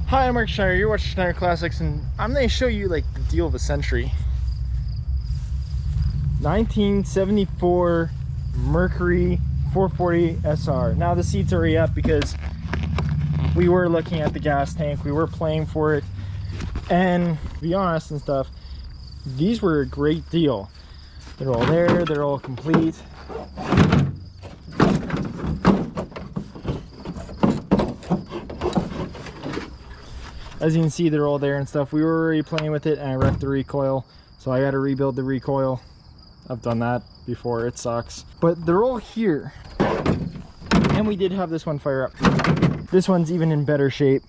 Hi, I'm Mark Schneider. You're watching Schneider Classics, and I'm going to show you like the deal of a century. 1974 Mercury 440 SR. Now the seat's already up because we were looking at the gas tank. We were playing for it, and to be honest and stuff, these were a great deal. They're all there. They're all complete. As you can see, they're all there and stuff. We were already playing with it and I wrecked the recoil, so I got to rebuild the recoil. I've done that before. It sucks, but they're all here. And we did have this one fire up. This one's even in better shape.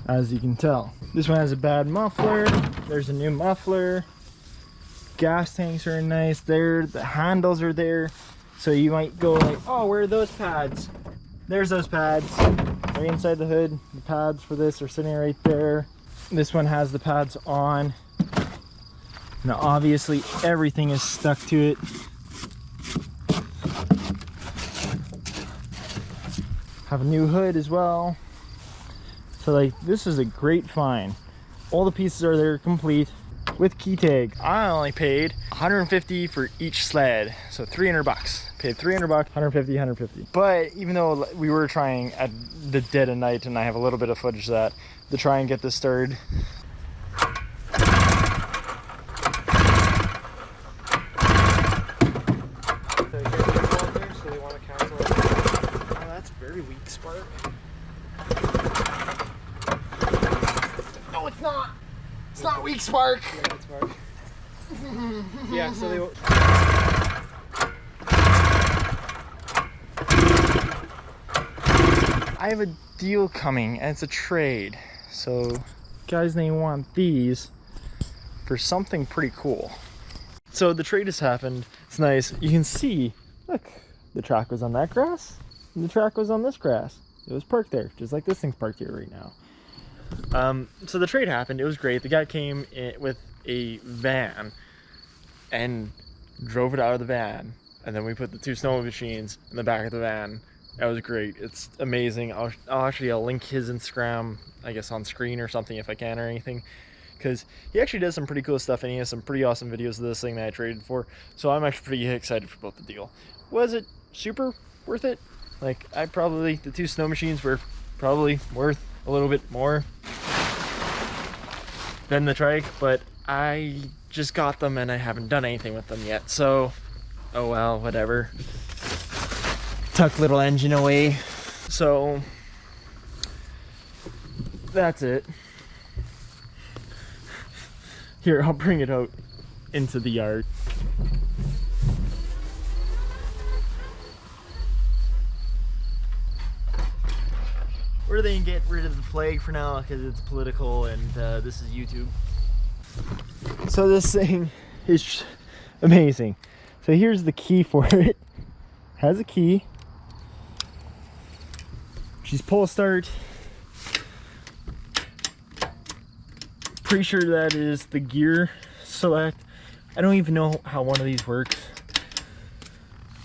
As you can tell, this one has a bad muffler. There's a new muffler. Gas tanks are nice there. The handles are there, so you might go like, oh, where are those pads? There's those pads right inside the hood. The pads for this are sitting right there. This one has the pads on. Now obviously everything is stuck to it. Have a new hood as well. So like, this is a great find. All the pieces are there complete with key tag. I only paid 150 for each sled, so 300 bucks. Paid 300 bucks, 150, 150. But even though we were trying at the dead of night, and I have a little bit of footage of that, to try and get this started. So they want to cancel it. Oh, that's very weak spark. No, it's not. It's not weak spark. Yeah, it's spark. Yeah, so they. I have a deal coming, and it's a trade. So, guys, they want these for something pretty cool. So the trade has happened. It's nice. You can see. Look, the track was on that grass, and the track was on this grass. It was parked there, just like this thing's parked here right now. So the trade happened. It was great. The guy came in with a van and drove it out of the van, and then we put the two snow machines in the back of the van. That was great. It's amazing. I'll link his Instagram, I guess, on screen or something if I can, or anything, because he actually does some pretty cool stuff, and he has some pretty awesome videos of this thing that I traded for. So I'm actually pretty excited for both the deal. Was it super worth it? Like, the two snow machines were probably worth a little bit more than the trike, but I just got them and I haven't done anything with them yet, so oh well, whatever. Tuck little engine away. So that's it. Here, I'll bring it out into the yard. We're going to get rid of the flag for now because it's political, and this is YouTube. So this thing is amazing. So here's the key for it. Has a key. She's pull start. Pretty sure that is the gear select. I don't even know how one of these works.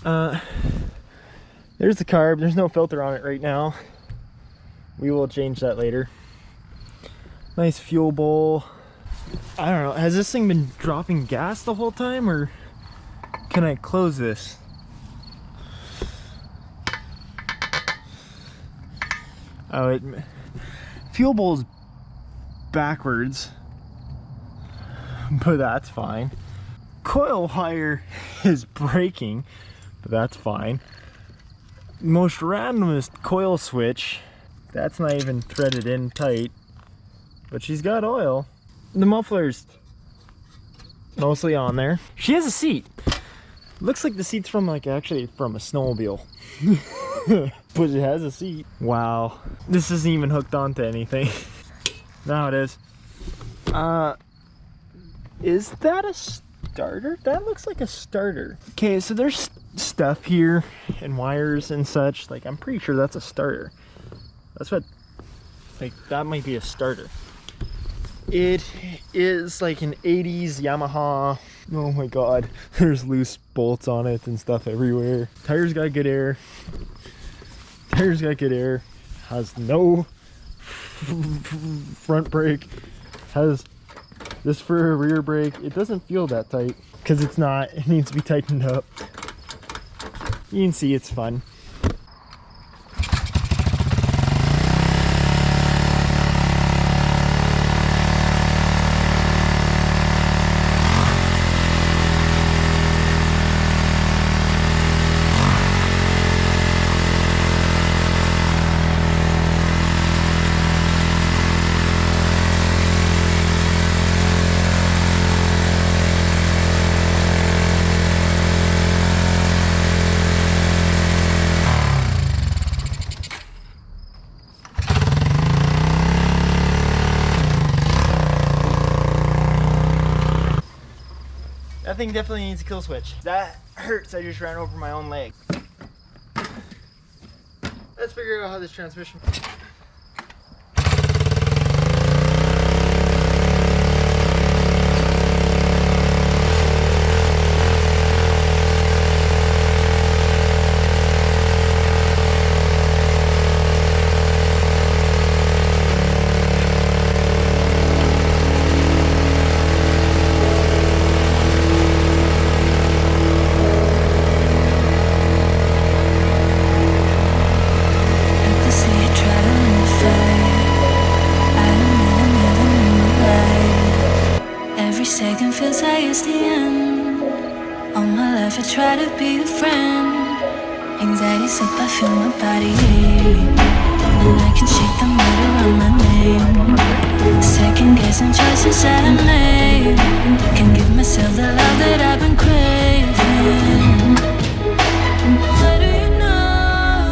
There's the carb. There's no filter on it right now. We will change that later. Nice fuel bowl. I don't know, has this thing been dropping gas the whole time, or can I close this? Oh, fuel bowl's backwards, but that's fine. Coil wire is breaking, but that's fine. Most randomest coil switch. That's not even threaded in tight, but she's got oil. The muffler's mostly on there. She has a seat. Looks like the seat's from actually from a snowmobile. But it has a seat. Wow. This isn't even hooked onto anything. Now it is. Is that a starter? That looks like a starter. Okay, so there's stuff here and wires and such. Like, I'm pretty sure that's a starter. That's what, like, that might be a starter. It is like an 80s Yamaha Oh my god, there's loose bolts on it and stuff everywhere. Tires got good air. Tires got good air. Has no front brake. Has this for a rear brake. It doesn't feel that tight because it's not. It needs to be tightened up. You can see it's fun. That thing definitely needs a kill switch. That hurts. I just ran over my own leg. Let's figure out how this transmission. Second feels like it's the end. All my life I try to be a friend. Anxiety's up, I feel my body ache, and I can shake the mud around my name. Second guessing choices that I made. Can give myself the love that I've been craving. What do you know?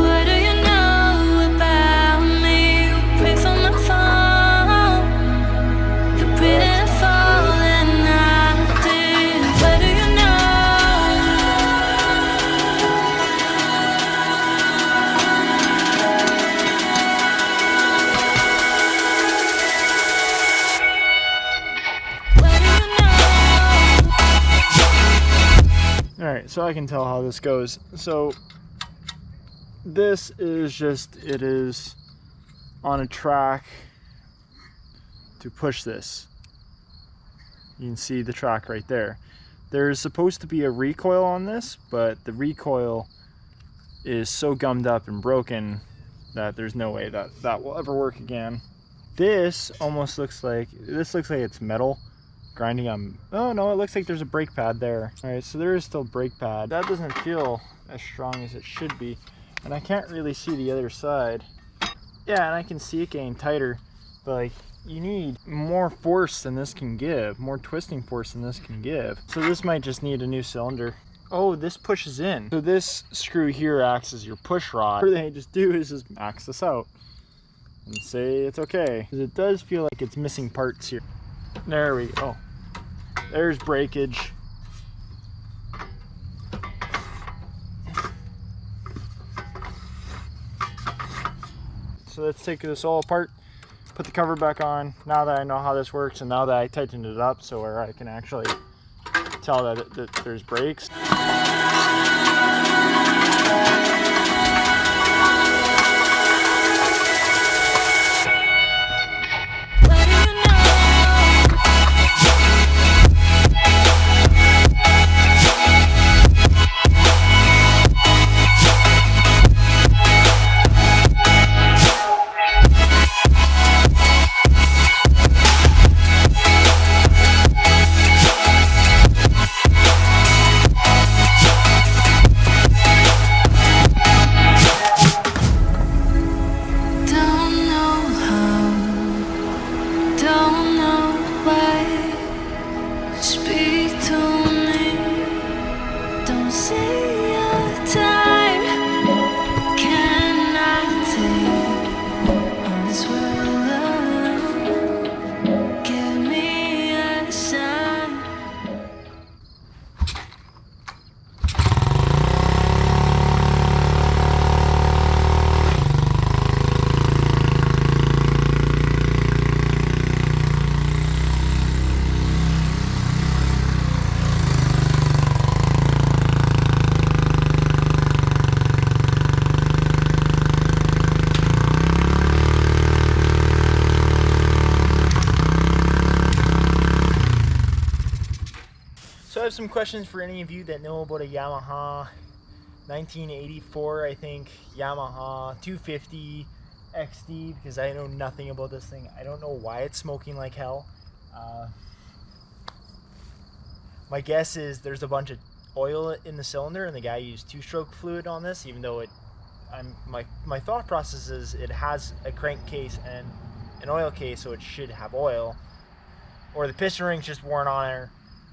What do you know about me? You pray for my phone. Alright, so I can tell how this goes. So this is just, it is on a track to push this. You can see the track right there. There's supposed to be a recoil on this, but the recoil is so gummed up and broken that there's no way that that will ever work again. This almost looks like, it's metal grinding on, oh no, it looks like there's a brake pad there. All right, so there is still brake pad. That doesn't feel as strong as it should be. And I can't really see the other side. Yeah, and I can see it getting tighter, but like, you need more force than this can give, more twisting force than this can give. So this might just need a new cylinder. Oh, this pushes in. So this screw here acts as your push rod. What they just do is just max this out and say it's okay. Because it does feel like it's missing parts here. There we go. There's breakage. So let's take this all apart, put the cover back on, now that I know how this works and now that I tightened it up so where I can actually tell that there's brakes. So I have some questions for any of you that know about a Yamaha 1984, I think, Yamaha 250 XD, because I know nothing about this thing. I don't know why it's smoking like hell. My guess is there's a bunch of oil in the cylinder and the guy used 2-stroke fluid on this, even though my thought process is it has a crankcase and an oil case, so it should have oil, or the piston ring's just worn on her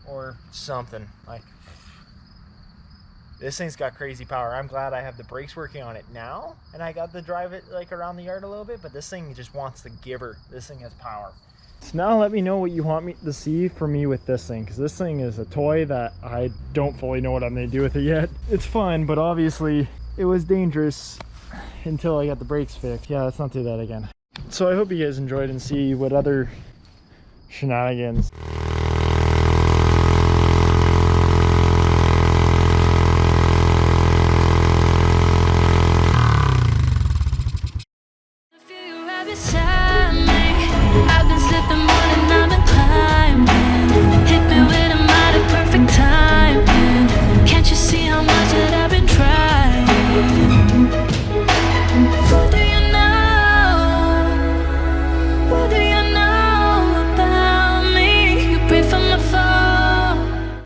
or something. Like, this thing's got crazy power. I'm glad I have the brakes working on it now and I got to drive it like around the yard a little bit, but this thing just wants the giver. This thing has power. So now let me know what you want me to see for me with this thing, because this thing is a toy that I don't fully know what I'm going to do with it yet. It's fun, but obviously it was dangerous until I got the brakes fixed. Yeah, let's not do that again. So I hope you guys enjoyed and see what other shenanigans. I've been